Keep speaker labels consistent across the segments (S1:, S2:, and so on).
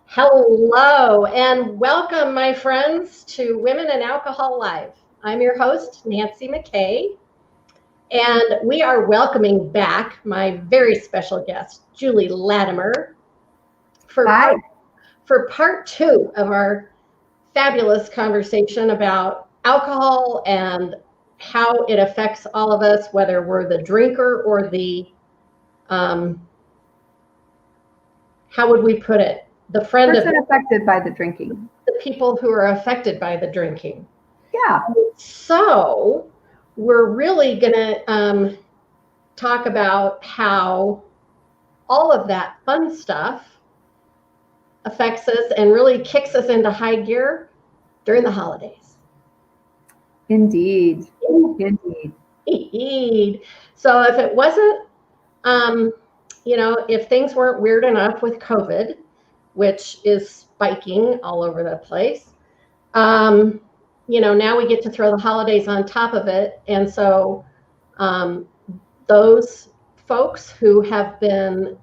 S1: Hello and welcome, my friends, to Women in Alcohol Live. I'm your host, Nancy McKay, and we are welcoming back my very special guest, Julie Lattimer, for
S2: Hi.
S1: part two of our fabulous conversation about alcohol and how it affects all of us, whether we're the drinker or the, how would we put it? The friend
S2: Person
S1: of
S2: affected by the drinking.
S1: the people who are affected by the drinking.
S2: Yeah.
S1: So we're really going to talk about how all of that fun stuff affects us and really kicks us into high gear during the holidays.
S2: Indeed.
S1: So if it wasn't, if things weren't weird enough with COVID, which is spiking all over the place, now we get to throw the holidays on top of it. And so those folks who have been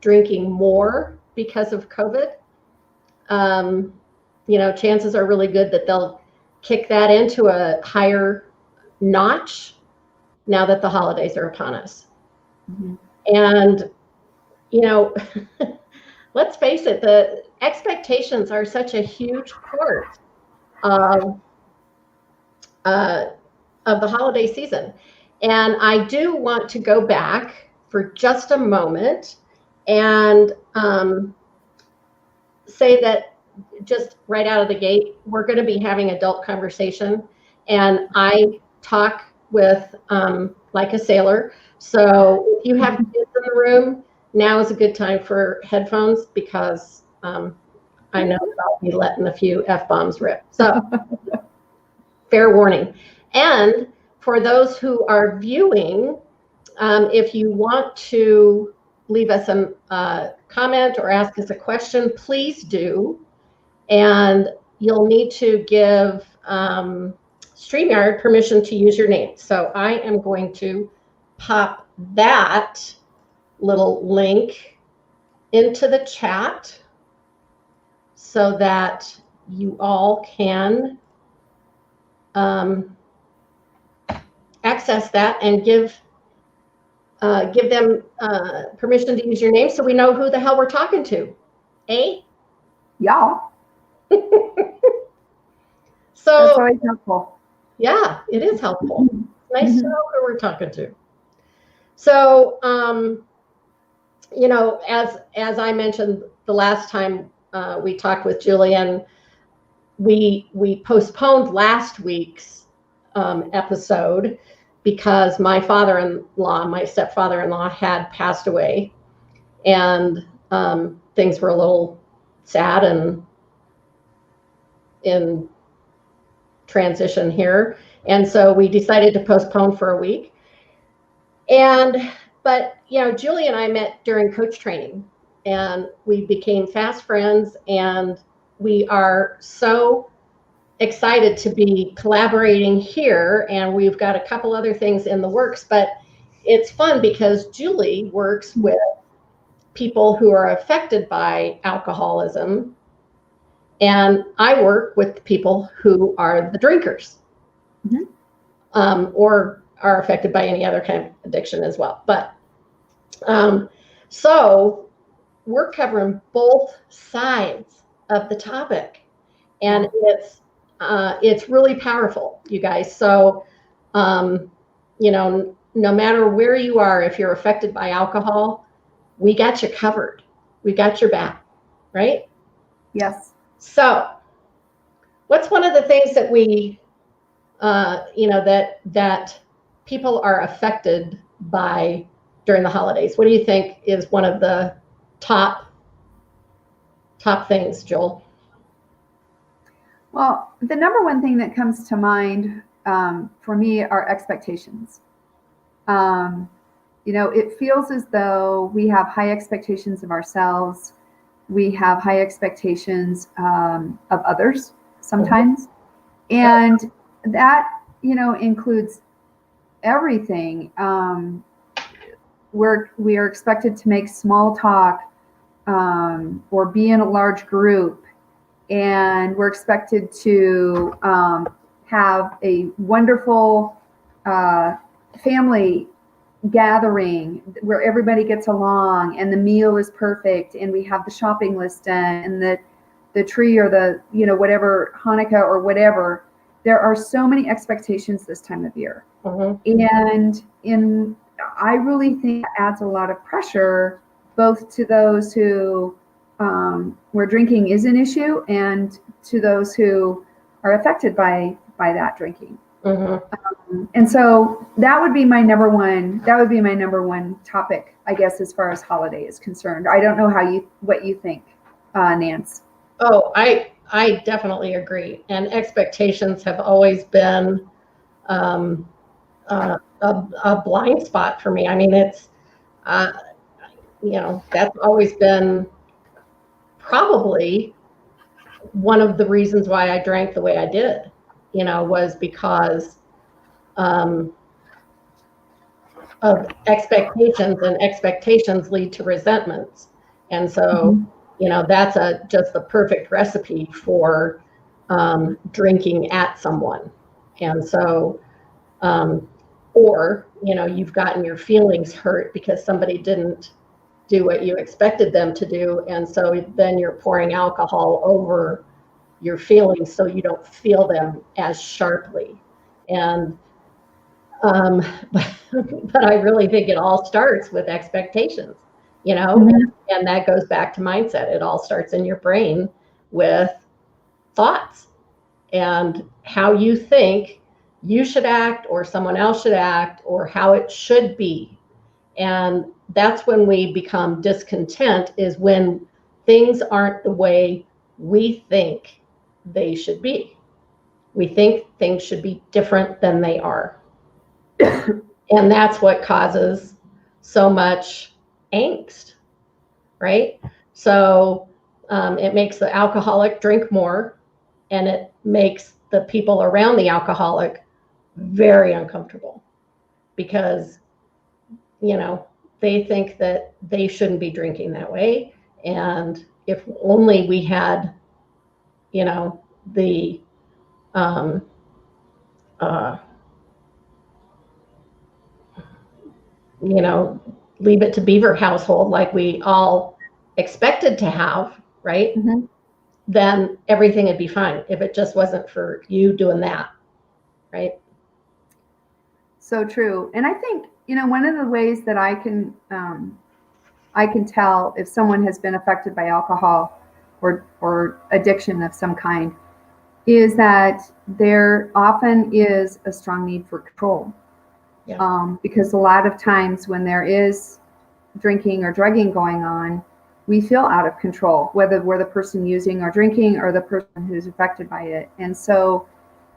S1: drinking more because of COVID, chances are really good that they'll kick that into a higher notch now that the holidays are upon us. Mm-hmm. And, let's face it, the expectations are such a huge part of the holiday season. And I do want to go back for just a moment and say that just right out of the gate, we're going to be having adult conversation. And I talk with like a sailor. So if you have kids in the room, now is a good time for headphones because I know I'll be letting a few F-bombs rip. So fair warning. And for those who are viewing, if you want to leave us a comment or ask us a question, please do. And you'll need to give StreamYard permission to use your name. So I am going to pop that little link into the chat so that you all can access that and give them permission to use your name so we know who the hell we're talking to. Eh?
S2: Yeah.
S1: So
S2: that's always helpful.
S1: Yeah, it is helpful. It's nice to know who we're talking to. So, as I mentioned the last time we talked with Julian, we postponed last week's episode because my stepfather-in-law had passed away, and things were a little sad and in transition here. And so we decided to postpone for a week. But Julie and I met during coach training and we became fast friends, and we are so excited to be collaborating here, and we've got a couple other things in the works, but it's fun because Julie works with people who are affected by alcoholism, and I work with people who are the drinkers, or are affected by any other kind of addiction as well. But so we're covering both sides of the topic, and it's really powerful, you guys. So no matter where you are, if you're affected by alcohol, we got you covered. We got your back, right?
S2: Yes.
S1: So what's one of the things that we that people are affected by during the holidays? What do you think is one of the top things, Joel?
S2: Well, the number one thing that comes to mind for me are expectations. It feels as though we have high expectations of ourselves. We have high expectations of others sometimes. And that, includes everything. We are expected to make small talk or be in a large group, and we're expected to have a wonderful family gathering where everybody gets along and the meal is perfect and we have the shopping list done and the tree or the, whatever, Hanukkah or whatever. There are so many expectations this time of year. And I really think that adds a lot of pressure both to those who where drinking is an issue and to those who are affected by that drinking. And so that would be my number one. That would be my number one topic, I guess, as far as holiday is concerned. I don't know what you think, Nance.
S1: Oh, I definitely agree. And expectations have always been a blind spot for me. I mean, it's that's always been probably one of the reasons why I drank the way I did. Was because of expectations, and expectations lead to resentments. And so, that's just the perfect recipe for drinking at someone. And so, or, you've gotten your feelings hurt because somebody didn't do what you expected them to do. And so then you're pouring alcohol over your feelings so you don't feel them as sharply. And but I really think it all starts with expectations, and that goes back to mindset. It all starts in your brain with thoughts and how you think you should act or someone else should act or how it should be. And that's when we become discontent, is when things aren't the way we think they should be. We think things should be different than they are. And that's what causes so much angst, right? So it makes the alcoholic drink more, and it makes the people around the alcoholic very uncomfortable because, they think that they shouldn't be drinking that way. And if only we had, the leave it to Beaver household like we all expected to have, right? Then everything would be fine if it just wasn't for you doing that, right?
S2: So true. And I think, one of the ways that I can tell if someone has been affected by alcohol or addiction of some kind is that there often is a strong need for control. Because a lot of times when there is drinking or drugging going on, we feel out of control, whether we're the person using or drinking or the person who's affected by it. And so,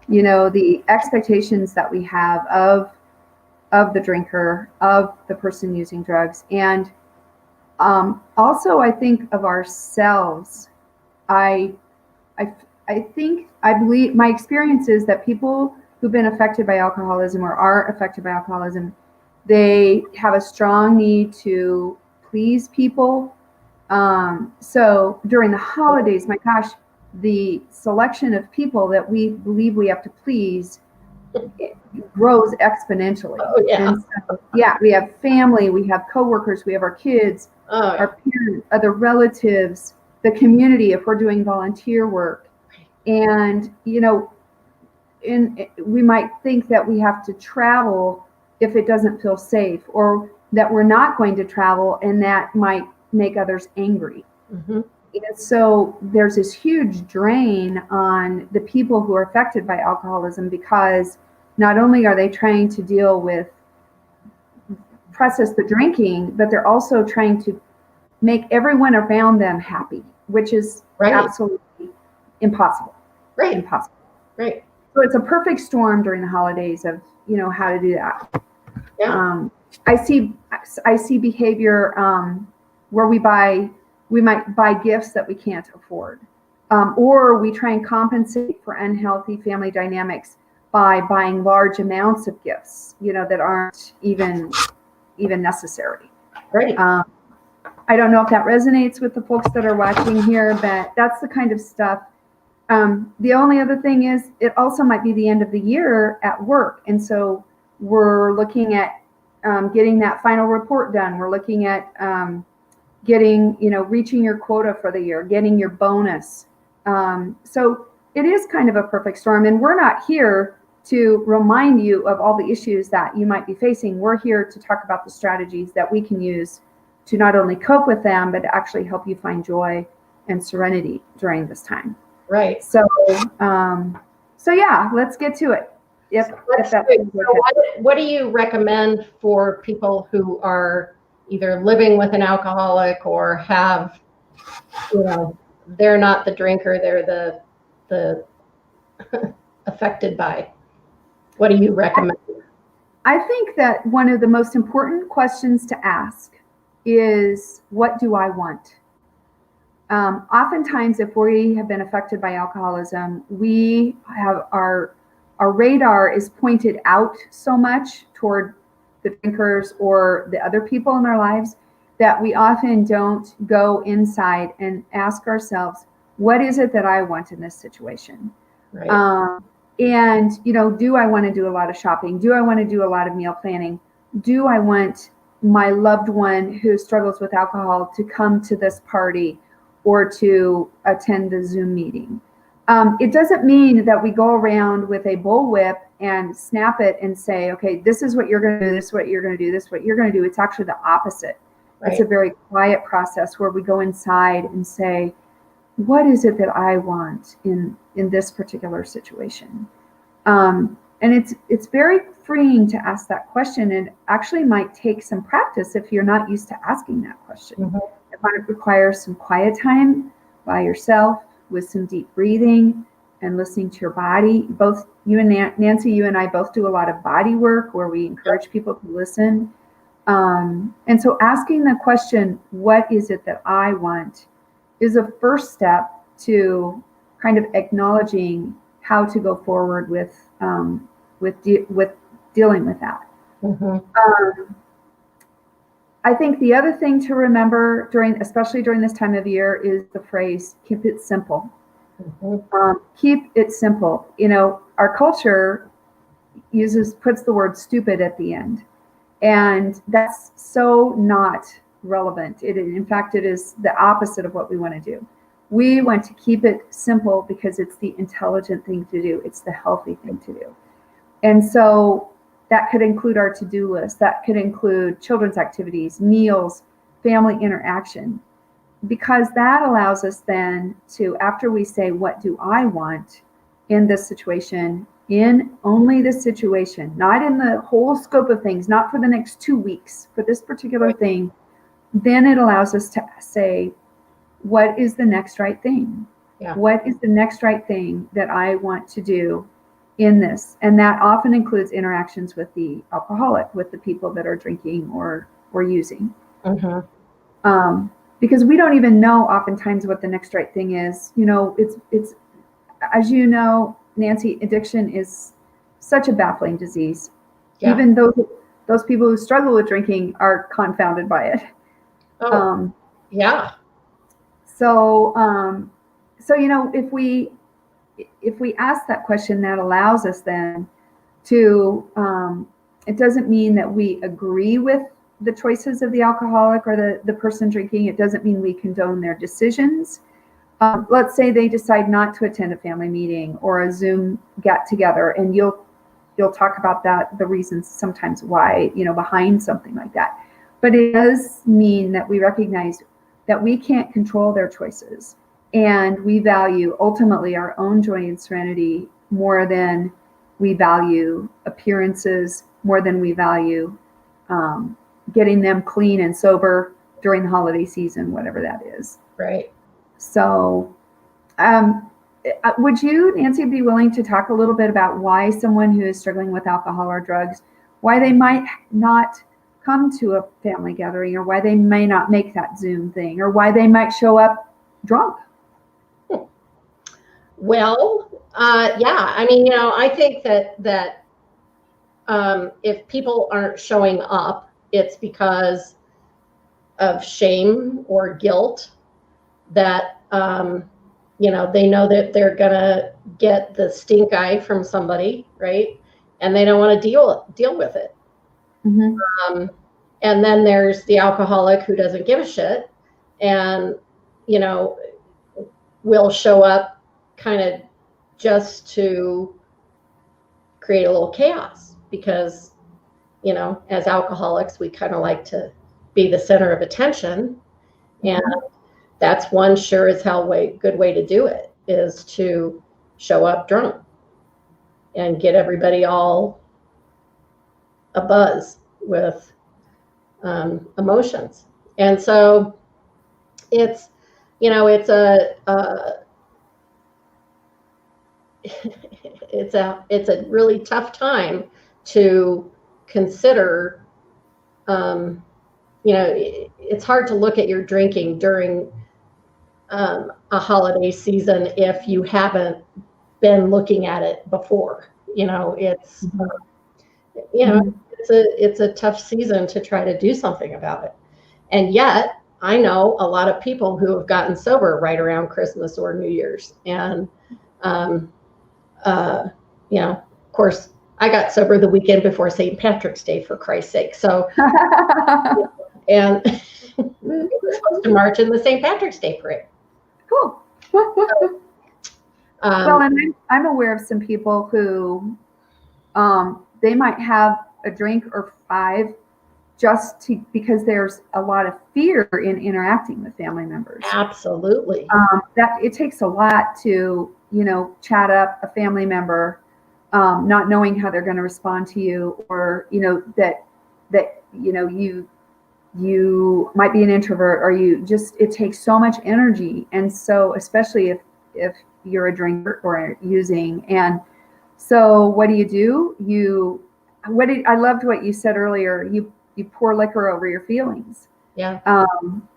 S2: the expectations that we have of the drinker, of the person using drugs, and also I think of ourselves. I believe my experience is that people who've been affected by alcoholism or are affected by alcoholism, they have a strong need to please people. So during the holidays, my gosh, the selection of people that we believe we have to please grows exponentially.
S1: Oh, yeah.
S2: And so, we have family, we have coworkers, we have our kids, our parents, other relatives, the community if we're doing volunteer work. And, we might think that we have to travel if it doesn't feel safe, or that we're not going to travel and that might make others angry. And so there's this huge drain on the people who are affected by alcoholism, because not only are they trying to deal with, process the drinking, but they're also trying to make everyone around them happy, which is absolutely impossible. Impossible. So it's a perfect storm during the holidays of, how to do that. I see behavior where we might buy gifts that we can't afford, or we try and compensate for unhealthy family dynamics by buying large amounts of gifts, that aren't even necessary. I I don't know if that resonates with the folks that are watching here, but that's the kind of stuff. The only other thing is it also might be the end of the year at work. And so we're looking at getting that final report done. We're looking at getting, reaching your quota for the year, getting your bonus. So it is kind of a perfect storm. And we're not here to remind you of all the issues that you might be facing. We're here to talk about the strategies that we can use to not only cope with them, but to actually help you find joy and serenity during this time.
S1: Right.
S2: So, yeah, let's get to it. If that's
S1: okay. So what do you recommend for people who are either living with an alcoholic or have, they're not the drinker, they're the affected by? What do you recommend?
S2: I think that one of the most important questions to ask is, what do I want? Oftentimes, if we have been affected by alcoholism, we have our radar is pointed out so much toward the drinkers or the other people in our lives that we often don't go inside and ask ourselves, what is it that I want in this situation?
S1: Right.
S2: And, do I want to do a lot of shopping? Do I want to do a lot of meal planning? Do I want my loved one who struggles with alcohol to come to this party or to attend the Zoom meeting? It doesn't mean that we go around with a bullwhip and snap it and say, okay, this is what you're going to do, this is what you're going to do, this is what you're going to do. It's actually the opposite. Right. It's a very quiet process where we go inside and say, what is it that I want in this particular situation? And it's very freeing to ask that question, and actually might take some practice if you're not used to asking that question. Mm-hmm. It might require some quiet time by yourself with some deep breathing and listening to your body. Both you and Nancy, you and I both do a lot of body work where we encourage people to listen. And so asking the question, what is it that I want, is a first step to kind of acknowledging how to go forward with dealing with that. Mm-hmm. I think the other thing to remember especially during this time of year, is the phrase, keep it simple. Mm-hmm. Keep it simple. Our culture puts the word stupid at the end, and that's so not relevant. In fact, it is the opposite of what we want to do. We want to keep it simple because it's the intelligent thing to do. It's the healthy thing to do. And so that could include our to-do list. That could include children's activities, meals, family interaction, because that allows us then to, after we say, what do I want in this situation, in only this situation, not in the whole scope of things, not for the next 2 weeks, for this particular thing, then it allows us to say, what is the next right thing? Yeah. What is the next right thing that I want to do in this? And that often includes interactions with the alcoholic, with the people that are drinking or using. Mm-hmm. Because we don't even know oftentimes what the next right thing is. It's as you know, Nancy, addiction is such a baffling disease. Yeah. Even those people who struggle with drinking are confounded by it.
S1: Oh, yeah.
S2: So if we ask that question, that allows us then to, it doesn't mean that we agree with the choices of the alcoholic or the person drinking. It doesn't mean we condone their decisions. Let's say they decide not to attend a family meeting or a Zoom get together, and you'll talk about that, the reasons sometimes why, behind something like that. But it does mean that we recognize that we can't control their choices, and we value ultimately our own joy and serenity more than we value appearances, more than we value getting them clean and sober during the holiday season, whatever that is.
S1: Right.
S2: So would you, Nancy, be willing to talk a little bit about why someone who is struggling with alcohol or drugs, why they might not come to a family gathering, or why they may not make that Zoom thing, or why they might show up drunk?
S1: Well, yeah, I mean, I think that if people aren't showing up, it's because of shame or guilt that, they know that they're going to get the stink eye from somebody, right? And they don't want to deal with it.
S2: Mm-hmm.
S1: And then there's the alcoholic who doesn't give a shit and, will show up kind of just to create a little chaos because, as alcoholics, we kind of like to be the center of attention. And that's one sure as hell good way to do it, is to show up drunk and get everybody all abuzz with emotions. And so it's, it's it's a really tough time to consider. It's hard to look at your drinking during a holiday season if you haven't been looking at it before. It's it's a tough season to try to do something about it. And yet I know a lot of people who have gotten sober right around Christmas or New Year's. And of course, I got sober the weekend before St. Patrick's Day, for Christ's sake. So, and we were supposed to march in the St. Patrick's Day parade.
S2: Cool. Well, and I'm aware of some people who they might have a drink or 5 because there's a lot of fear in interacting with family members.
S1: Absolutely.
S2: That it takes a lot to, chat up a family member, not knowing how they're going to respond to you, or, that you might be an introvert, or it takes so much energy. And so, especially if you're a drinker or using. And so what do? I loved what you said earlier. You pour liquor over your feelings.
S1: Yeah.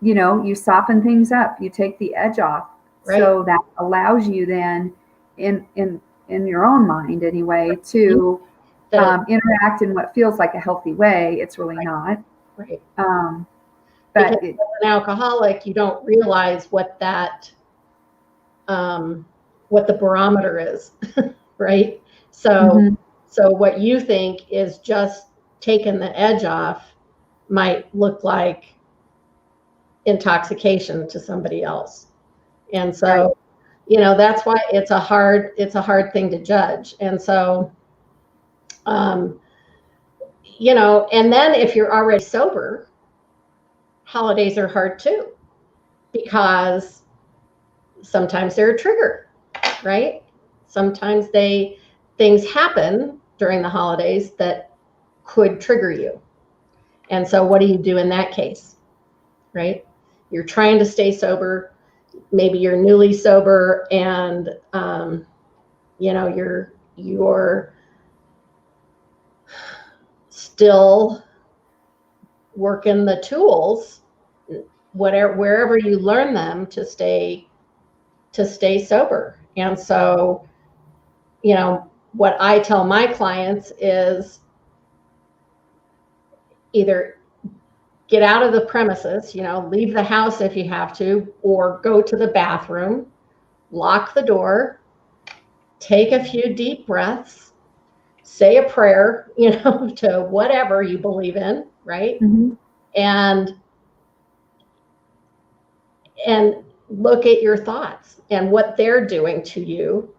S2: You soften things up, you take the edge off. Right. So that allows you then in your own mind anyway, to interact in what feels like a healthy way. It's really not.
S1: Right.
S2: But
S1: as an alcoholic, you don't realize what the barometer is, right? So, so what you think is just taking the edge off might look like intoxication to somebody else. And so, that's why it's a hard thing to judge. And so, and then if you're already sober, holidays are hard too, because sometimes they're a trigger, right? Sometimes things happen during the holidays that could trigger you. And so what do you do in that case, right? You're trying to stay sober. Maybe you're newly sober, and you're still working the tools, wherever you learn them, to stay sober. And so, what I tell my clients is either get out of the premises, leave the house if you have to, or go to the bathroom, lock the door, take a few deep breaths, say a prayer, to whatever you believe in, right?
S2: Mm-hmm.
S1: And look at your thoughts and what they're doing to you,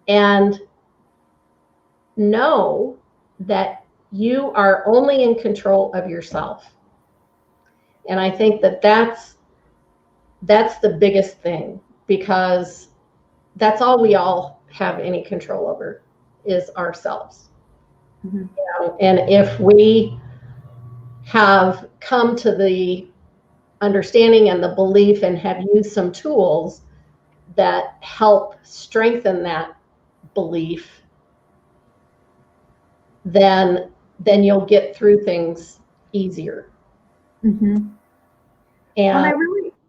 S1: and know that you are only in control of yourself. And I think that's the biggest thing, because that's all we all have any control over, is ourselves.
S2: Mm-hmm.
S1: And if we have come to the understanding and the belief and have used some tools that help strengthen that belief, then you'll get through things easier.
S2: Mm-hmm.
S1: And
S2: I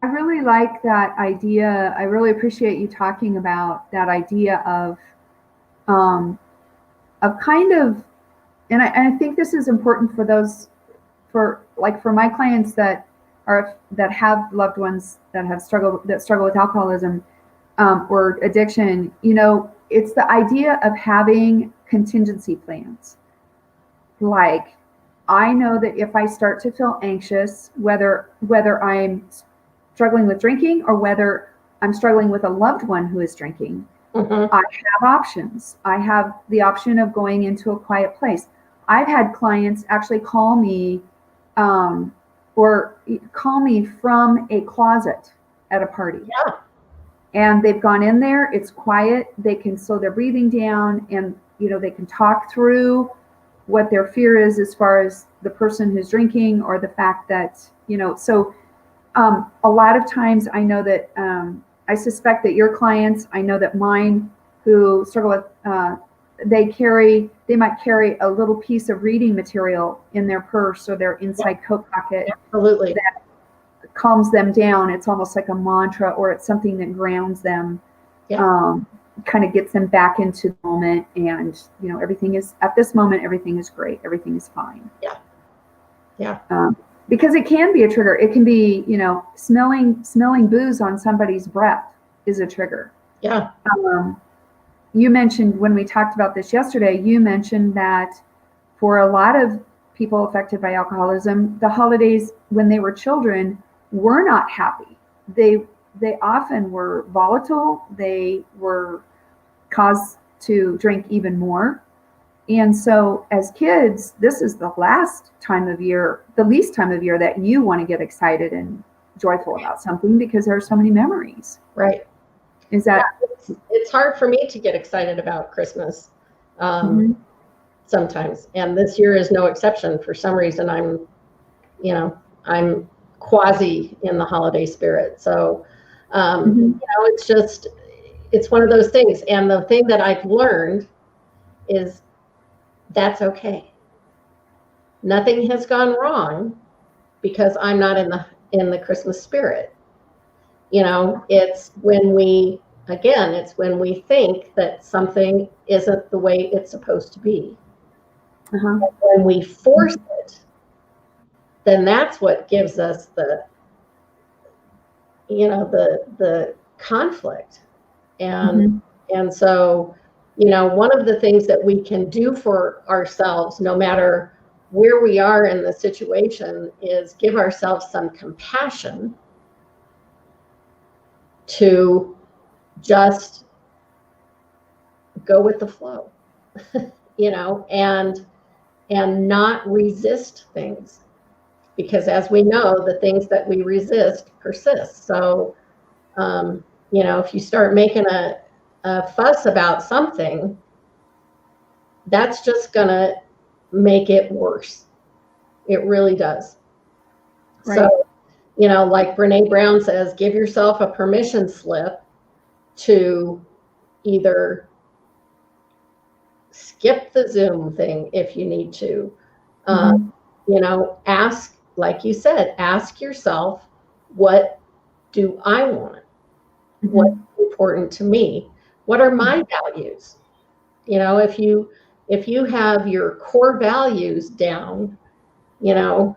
S2: really like that idea. I really appreciate you talking about that idea of kind of, and I think this is important for those for my clients that have loved ones that struggle with alcoholism, or addiction, it's the idea of having contingency plans. Like, I know that if I start to feel anxious, whether I'm struggling with drinking or whether I'm struggling with a loved one who is drinking,
S1: Mm-hmm.
S2: I have options. I have the option of going into a quiet place. I've had clients actually call me, or call me from a closet at a party.
S1: Yeah.
S2: And they've gone in there, it's quiet, they can slow their breathing down, and they can talk through what their fear is as far as the person who's drinking, or the fact that, so a lot of times I know that, I suspect that your clients, I know that mine who struggle with, they might carry a little piece of reading material in their purse or their inside coat pocket.
S1: Absolutely.
S2: That calms them down. It's almost like a mantra, or it's something that grounds them.
S1: Yeah.
S2: Kind of gets them back into the moment, and everything is, at this moment, everything is great, everything is fine.
S1: Yeah.
S2: Because it can be a trigger. It can be, smelling booze on somebody's breath is a trigger.
S1: Yeah.
S2: You mentioned, when we talked about this yesterday, you mentioned that for a lot of people affected by alcoholism, the holidays when they were children were not happy. They often were volatile. They were caused to drink even more. And so as kids, this is the least time of year that you want to get excited and joyful about something, because there are so many memories.
S1: Right.
S2: Is that?
S1: Yeah, it's hard for me to get excited about Christmas sometimes. And this year is no exception. For some reason, I'm quasi in the holiday spirit. So, it's one of those things. And the thing that I've learned is that's okay. Nothing has gone wrong because I'm not in the Christmas spirit. It's when we think that something isn't the way it's supposed to be. When we force it, then that's what gives us the conflict. And so, one of the things that we can do for ourselves, no matter where we are in the situation, is give ourselves some compassion to just go with the flow, and not resist things, because as we know, the things that we resist persist. So, if you start making a fuss about something, that's just gonna make it worse. It really does. Right. So, like Brene Brown says, give yourself a permission slip to either skip the Zoom thing if you need to. Ask, like you said, ask yourself, what do I want? What's important to me? What are my values? If you have your core values down, and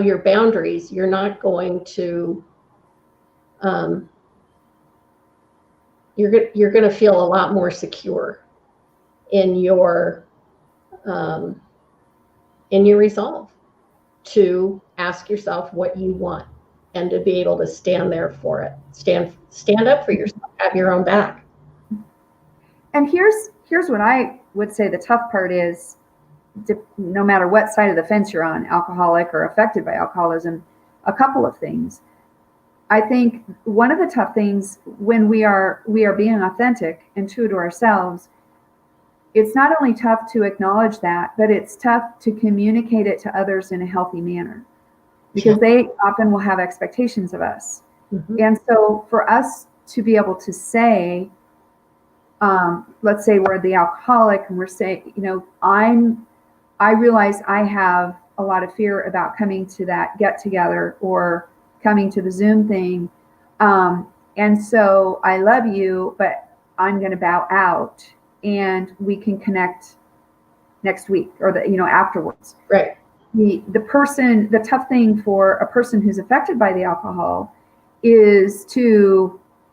S1: your boundaries, you're not going to you're going to feel a lot more secure in your resolve to ask yourself what you want, and to be able to stand there for it. Stand up for yourself, have your own back.
S2: And here's what I would say the tough part is, no matter what side of the fence you're on, alcoholic or affected by alcoholism, a couple of things. I think one of the tough things when we are being authentic and true to ourselves, it's not only tough to acknowledge that, but it's tough to communicate it to others in a healthy manner, because they often will have expectations of us. And so for us to be able to say, let's say we're the alcoholic and we're saying, I realize I have a lot of fear about coming to that get together or coming to the Zoom thing. And so I love you, but I'm going to bow out, and we can connect next week or afterwards.
S1: Right.
S2: The tough thing for a person who's affected by the alcohol is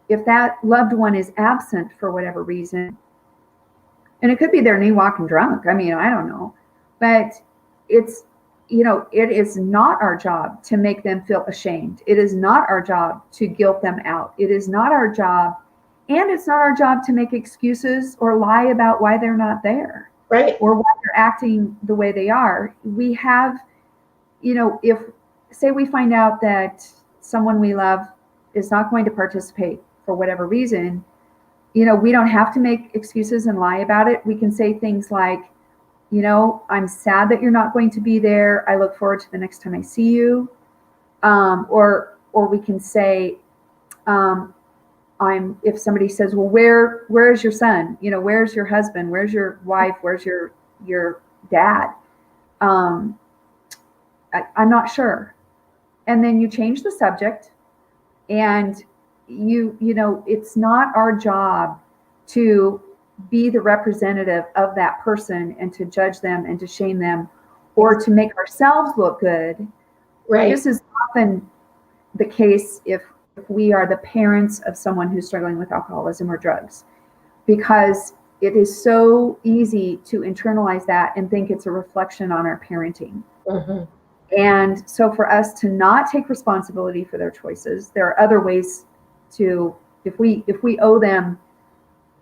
S2: if that loved one is absent for whatever reason, and it could be they're knee walking drunk. I mean, I don't know, but it is not our job to make them feel ashamed. It is not our job to guilt them out. It is not our job, and it's not our job to make excuses or lie about why they're not there.
S1: Right.
S2: Or why they're acting the way they are. We have, if say we find out that someone we love is not going to participate for whatever reason, we don't have to make excuses and lie about it. We can say things like, I'm sad that you're not going to be there. I look forward to the next time I see you. Or we can say, if somebody says, well, where is your son? Where's your husband? Where's your wife? Where's your dad? I'm not sure. And then you change the subject, and it's not our job to be the representative of that person and to judge them and to shame them or to make ourselves look good.
S1: Right.
S2: This is often the case if we are the parents of someone who's struggling with alcoholism or drugs, because it is so easy to internalize that and think it's a reflection on our parenting.
S1: Mm-hmm.
S2: And so for us to not take responsibility for their choices, there are other ways to, if we owe them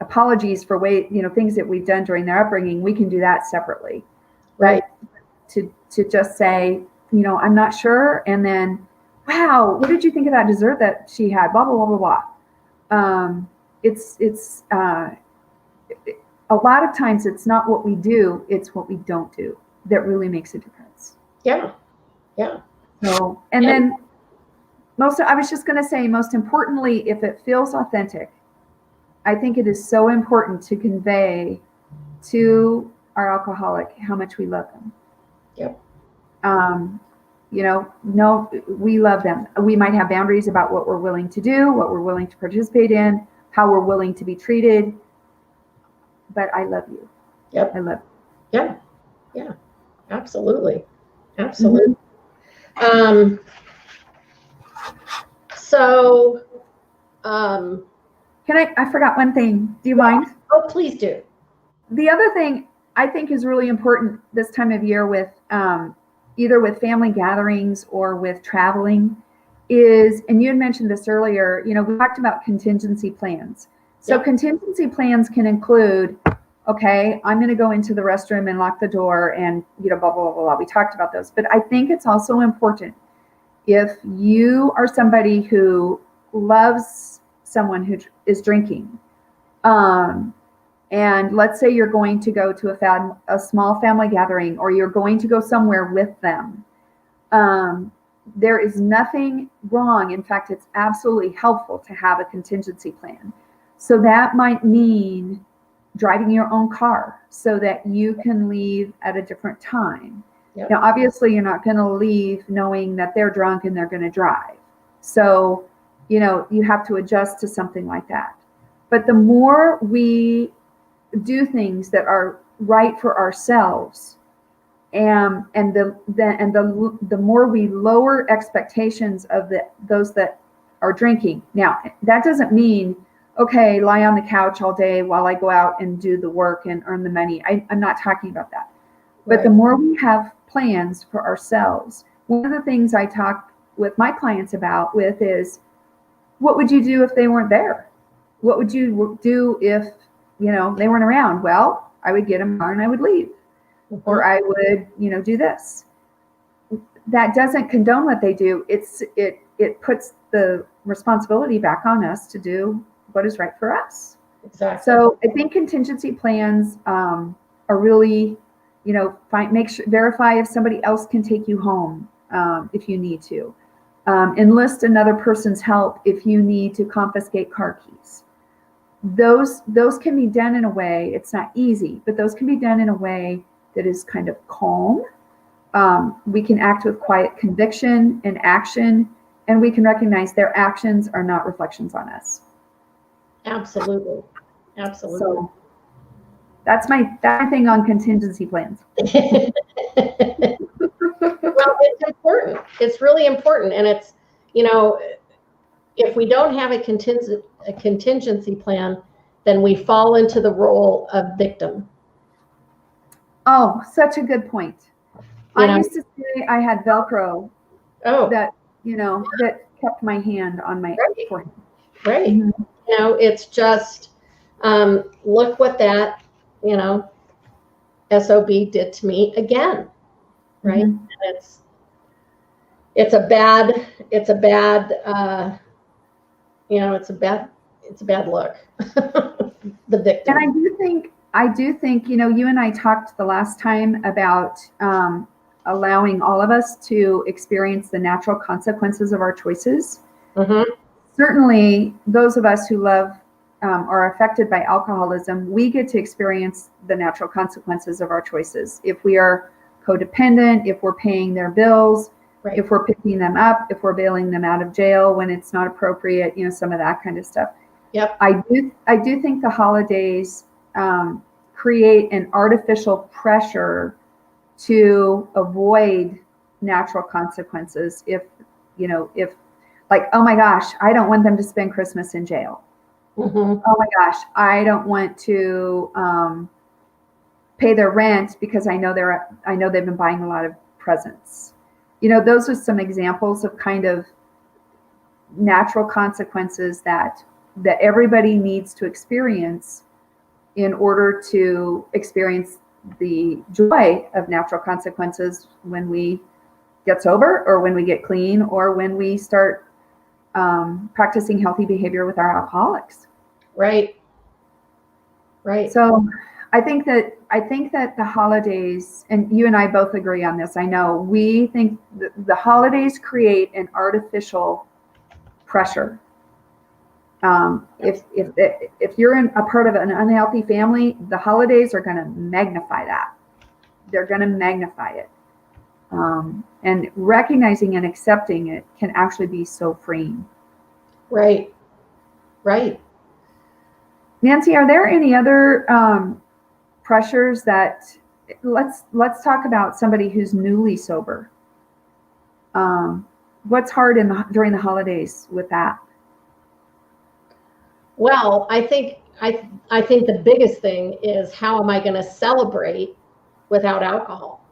S2: apologies for things that we've done during their upbringing, we can do that separately.
S1: Right.
S2: To just say, I'm not sure, and then, wow, what did you think of that dessert that she had? Blah, blah, blah, blah, blah. It's a lot of times it's not what we do, it's what we don't do that really makes a difference.
S1: Yeah. Yeah.
S2: So, and then I was just going to say, most importantly, if it feels authentic, I think it is so important to convey to our alcoholic how much we love them.
S1: Yep.
S2: No, we love them. We might have boundaries about what we're willing to do, what we're willing to participate in, how we're willing to be treated. But I love you.
S1: Yep.
S2: I love you.
S1: Yeah. Yeah. Absolutely. Absolutely. Mm-hmm.
S2: I forgot one thing. Do you mind?
S1: Oh, please do.
S2: The other thing I think is really important this time of year with either with family gatherings or with traveling is, and you had mentioned this earlier, we talked about contingency plans. So yep. Contingency plans can include, okay, I'm going to go into the restroom and lock the door and, blah, blah, blah, blah. We talked about those. But I think it's also important if you are somebody who loves someone who is drinking, and let's say you're going to go to a small family gathering, or you're going to go somewhere with them. There is nothing wrong. In fact, it's absolutely helpful to have a contingency plan. So that might mean driving your own car so that you can leave at a different time. Yep. Now, obviously, you're not going to leave knowing that they're drunk and they're going to drive. So, you have to adjust to something like that. But the more we do things that are right for ourselves, and the more we lower expectations of those that are drinking. Now, that doesn't mean, okay, lie on the couch all day while I go out and do the work and earn the money. I'm not talking about that. But right. The more we have plans for ourselves, one of the things I talk with my clients about is, what would you do if they weren't there? What would you do if, they weren't around? Well, I would get in my car and I would leave. Mm-hmm. Or I would, do this. That doesn't condone what they do. It puts the responsibility back on us to do what is right for us.
S1: Exactly.
S2: So I think contingency plans are really, verify if somebody else can take you home if you need to. Enlist another person's help if you need to confiscate car keys. Those can be done in a way, it's not easy, but those can be done in a way that is kind of calm. We can act with quiet conviction and action, and we can recognize their actions are not reflections on us.
S1: Absolutely. Absolutely.
S2: So That's my thing on contingency plans.
S1: Well, it's important. It's really important. And it's, if we don't have a contingency plan, then we fall into the role of victim.
S2: Oh, such a good point. I used to say I had Velcro that, that kept my hand on my forehead.
S1: Right. Mm-hmm. It's just, look what that, SOB did to me again. Right. Mm-hmm. And it's a bad, it's a bad look. The victim.
S2: And I do think, you and I talked the last time about allowing all of us to experience the natural consequences of our choices.
S1: Mm-hmm.
S2: Certainly, those of us who love are affected by alcoholism, we get to experience the natural consequences of our choices. If we are codependent, if we're paying their bills, right. If we're picking them up, if we're bailing them out of jail when it's not appropriate, some of that kind of stuff.
S1: Yep.
S2: I do think the holidays create an artificial pressure to avoid natural consequences. If like, oh my gosh, I don't want them to spend Christmas in jail.
S1: Mm-hmm.
S2: Oh my gosh, I don't want to pay their rent because I know they've been buying a lot of presents. Those are some examples of kind of natural consequences that everybody needs to experience in order to experience the joy of natural consequences when we get sober, or when we get clean, or when we start practicing healthy behavior with our alcoholics.
S1: Right.
S2: So I think that the holidays, and you and I both agree on this, I know, we think the holidays create an artificial pressure. If you're a part of an unhealthy family, the holidays are going to magnify that. They're going to magnify it. And recognizing and accepting it can actually be so freeing.
S1: Right.
S2: Nancy, are there any other pressures that, let's talk about somebody who's newly sober. What's hard during the holidays with that?
S1: Well, I think the biggest thing is, how am I going to celebrate without alcohol?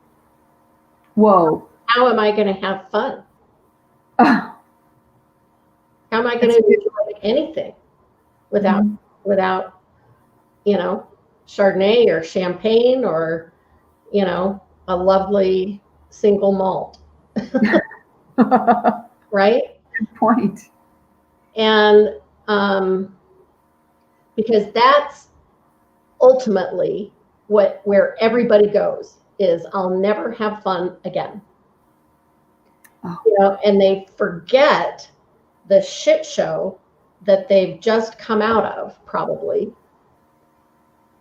S2: Whoa.
S1: How am I going to have fun? How am I going to enjoy anything without Chardonnay or champagne or, a lovely single malt? Right?
S2: Good point.
S1: And because that's ultimately where everybody goes, is I'll never have fun again.
S2: Oh.
S1: And they forget the shit show that they've just come out of, probably.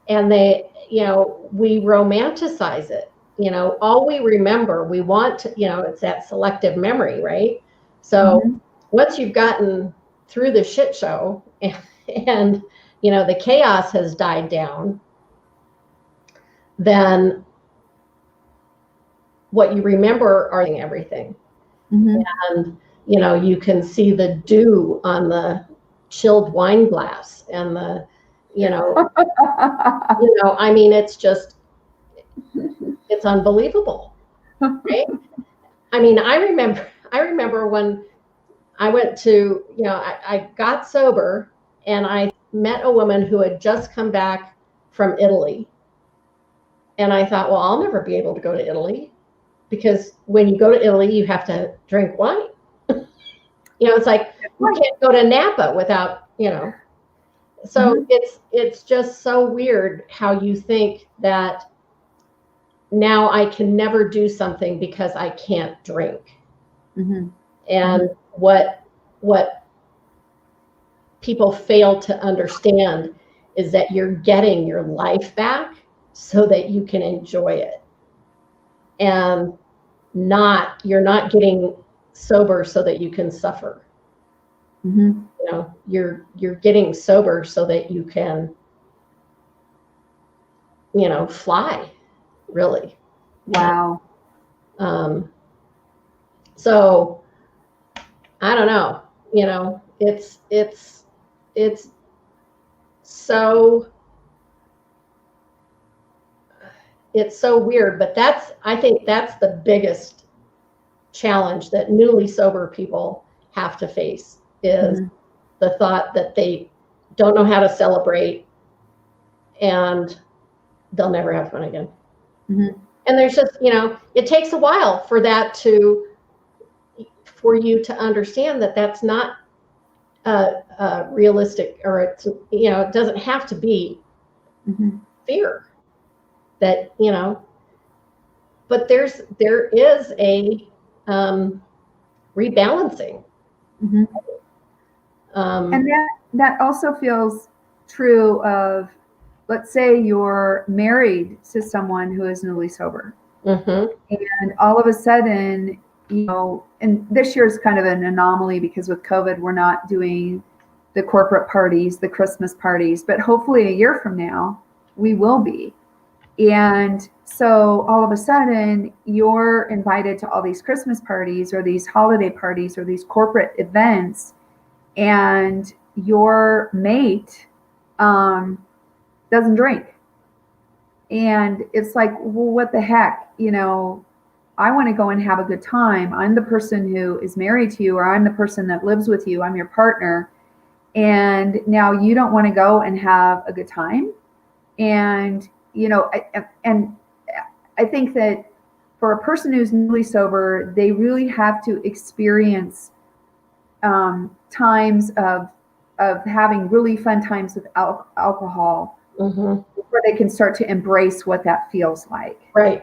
S1: And we romanticize it. All we remember, we want to, it's that selective memory, right? So once you've gotten through the shit show and the chaos has died down, then what you remember are everything.
S2: Mm-hmm.
S1: And you can see the dew on the chilled wine glass, and the I mean, it's unbelievable, right? I mean, I remember when I went to, I got sober, and I met a woman who had just come back from Italy. And I thought, well, I'll never be able to go to Italy, because when you go to Italy, you have to drink wine. It's like, you can't go to Napa without, So it's just so weird how you think that now I can never do something because I can't drink.
S2: Mm-hmm.
S1: And what people fail to understand is that you're getting your life back so that you can enjoy it. And you're not getting sober so that you can suffer.
S2: Mm-hmm.
S1: You're getting sober so that you can fly, really.
S2: Wow.
S1: So I don't know, it's so it's so weird, but I think that's the biggest challenge that newly sober people have to face is the thought that they don't know how to celebrate and they'll never have fun again. And there's just, it takes a while for you to understand that that's not realistic, or it doesn't have to be fear that, but there is a rebalancing.
S2: And that also feels true of, let's say you're married to someone who is newly sober. And all of a sudden, and this year is kind of an anomaly because with COVID, we're not doing the corporate parties, the Christmas parties, but hopefully a year from now, we will be. And so all of a sudden, you're invited to all these Christmas parties or these holiday parties or these corporate events, and your mate doesn't drink. And it's like, well, what the heck? I want to go and have a good time. I'm the person who is married to you, or I'm the person that lives with you. I'm your partner. And now you don't want to go and have a good time. And, I think that for a person who's newly sober, they really have to experience times of having really fun times with alcohol before they can start to embrace what that feels like.
S1: Right.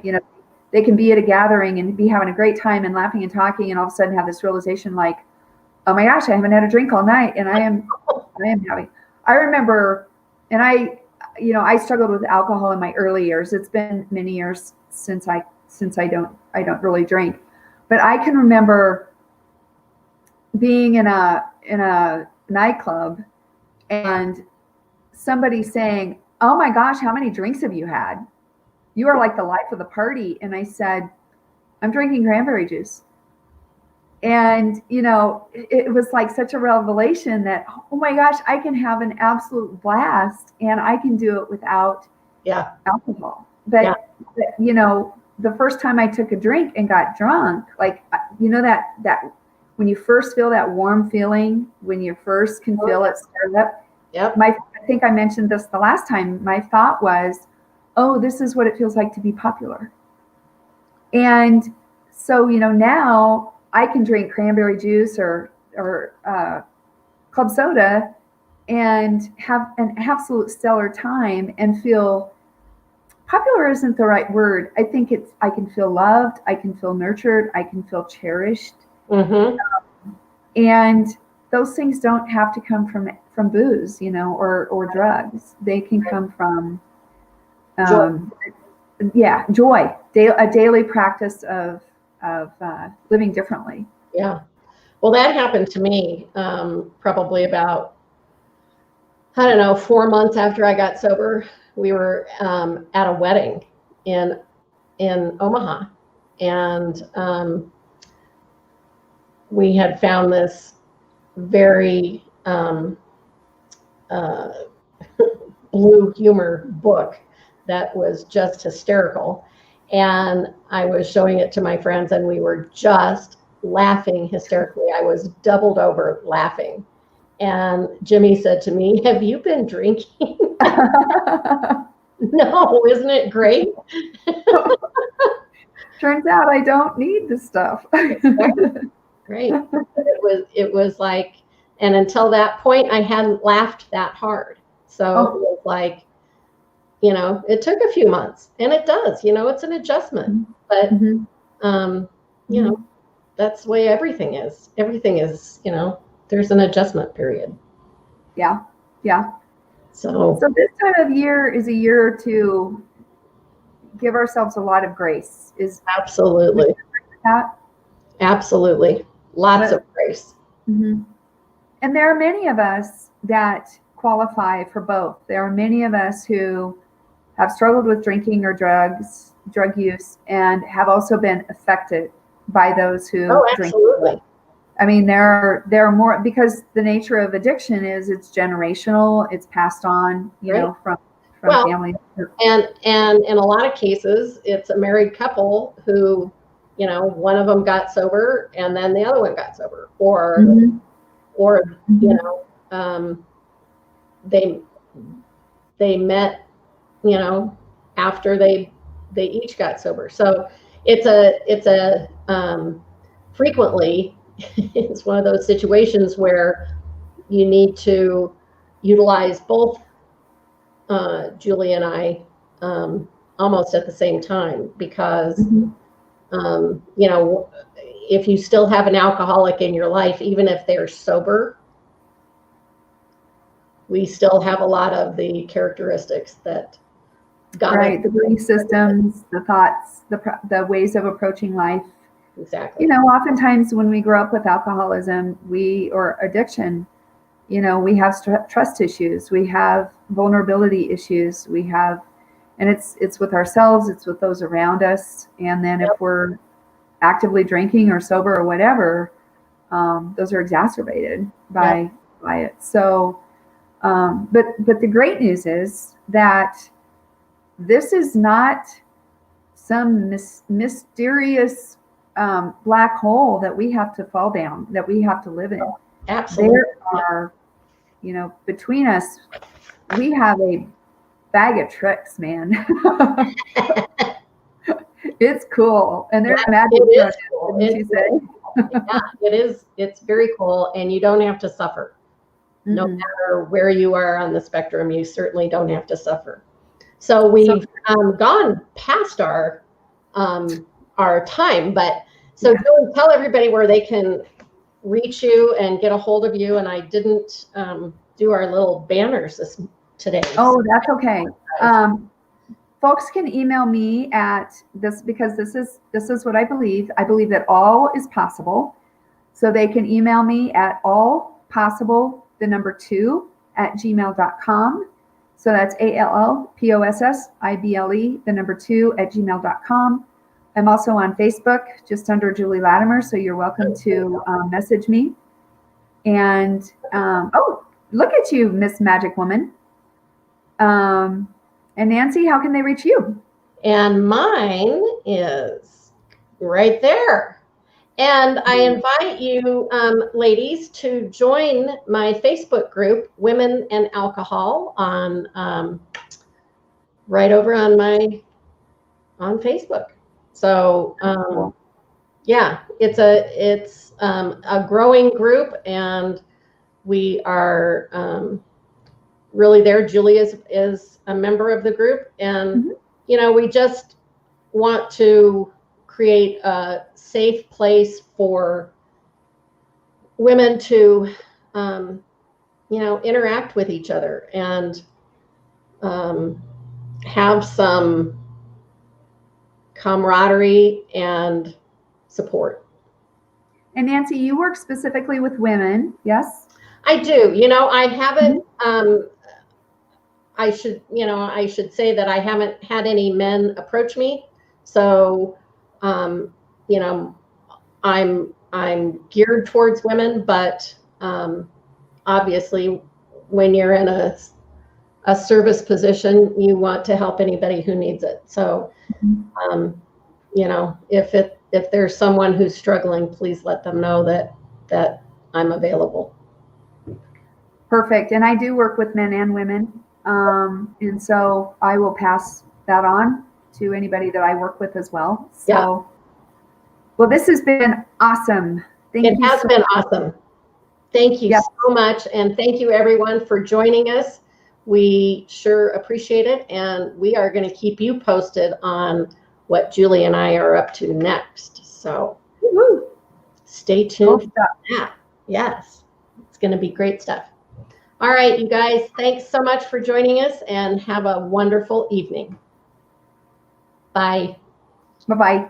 S2: They can be at a gathering and be having a great time and laughing and talking, and all of a sudden have this realization like, oh my gosh, I haven't had a drink all night, and I am having. I remember, and I struggled with alcohol in my early years. It's been many years since I don't really drink, but I can remember being in a nightclub and somebody saying, "Oh my gosh, how many drinks have you had? You are like the life of the party." And I said, "I'm drinking cranberry juice." And, it was like such a revelation that, oh my gosh, I can have an absolute blast and I can do it without alcohol. But, the first time I took a drink and got drunk, like, that when you first feel that warm feeling, when you first can feel it stir up.
S1: Yep.
S2: I think I mentioned this the last time. My thought was, oh, this is what it feels like to be popular. And so, now I can drink cranberry juice or club soda and have an absolute stellar time and feel popular isn't the right word. I think I can feel loved. I can feel nurtured. I can feel cherished. And those things don't have to come from booze, or drugs. They can come from, joy, a daily practice of living differently.
S1: Yeah. Well, that happened to me probably about, 4 months after I got sober. We were at a wedding in Omaha, and we had found this very blue humor book that was just hysterical. And I was showing it to my friends, and we were just laughing hysterically. I was doubled over laughing. And Jimmy said to me, "Have you been drinking?" No, isn't it great?
S2: Turns out I don't need the stuff.
S1: Great. It was like, and until that point, I hadn't laughed that hard. So it was like, it took a few months, and it does, it's an adjustment, but, that's the way everything is. Everything is, there's an adjustment period.
S2: Yeah. Yeah.
S1: So
S2: this time of year is a year to give ourselves a lot of grace.
S1: Absolutely.
S2: That?
S1: Absolutely. Lots of grace.
S2: And there are many of us that qualify for both. There are many of us who have struggled with drinking or drug use, and have also been affected by those who
S1: Oh,
S2: drink.
S1: absolutely.
S2: I mean, there are more, because the nature of addiction is it's generational. It's passed on,
S1: Right.
S2: from
S1: Well,
S2: family.
S1: And in a lot of cases, it's a married couple who, one of them got sober and then the other one got sober, or
S2: Mhm.
S1: they met, after they each got sober. So it's a frequently it's one of those situations where you need to utilize both Julie and I almost at the same time, because
S2: Mhm.
S1: if you still have an alcoholic in your life, even if they're sober, we still have a lot of the characteristics that got
S2: Right,
S1: us.
S2: the belief systems, the thoughts, the ways of approaching life.
S1: Exactly.
S2: Oftentimes when we grow up with alcoholism, or addiction, we have trust issues, we have vulnerability issues, and it's with ourselves, it's with those around us. And then if
S1: Yep.
S2: we're actively drinking or sober or whatever, those are exacerbated by it. So, but the great news is that this is not some mysterious black hole that we have to fall down, that we have to live in.
S1: Absolutely.
S2: There are, between us, we have a bag of tricks, man. It's cool, and they're magic.
S1: It is cool.
S2: Didn't you say?
S1: Yeah, it is. It's very cool, and you don't have to suffer. No
S2: Mhm.
S1: matter where you are on the spectrum, you certainly don't have to suffer. So we've gone past our time, but so
S2: Yeah.
S1: Julie, tell everybody where they can reach you and get a hold of you. And I didn't do our little banners today.
S2: Oh, that's okay. Folks can email me at this, because this is what I believe. I believe that all is possible. So they can email me at allpossible2@gmail.com. So that's allpossible2@gmail.com. I'm also on Facebook, just under Julie Lattimer. So you're welcome to message me. And oh, look at you, Miss Magic Woman. And Nancy, how can they reach you?
S1: And mine is right there. And I invite you, ladies, to join my Facebook group, Women and Alcohol, on right over on Facebook. So yeah, it's a growing group, and we are really there. Julie is a member of the group, and we just want to create a safe place for women to interact with each other and have some camaraderie and support.
S2: And Nancy, you work specifically with women, yes?
S1: I do. I haven't I should say that I haven't had any men approach me. So I'm geared towards women, but obviously when you're in a service position, you want to help anybody who needs it. So if there's someone who's struggling, please let them know that I'm available.
S2: Perfect. And I do work with men and women. And so I will pass that on to anybody that I work with as well. So, well, this has been awesome.
S1: It has been awesome. Thank you so much. And thank you everyone for joining us. We sure appreciate it. And we are going to keep you posted on what Julie and I are up to next. So stay tuned for that. Yes, it's going to be great stuff. All right, you guys, thanks so much for joining us, and have a wonderful evening. Bye.
S2: Bye-bye.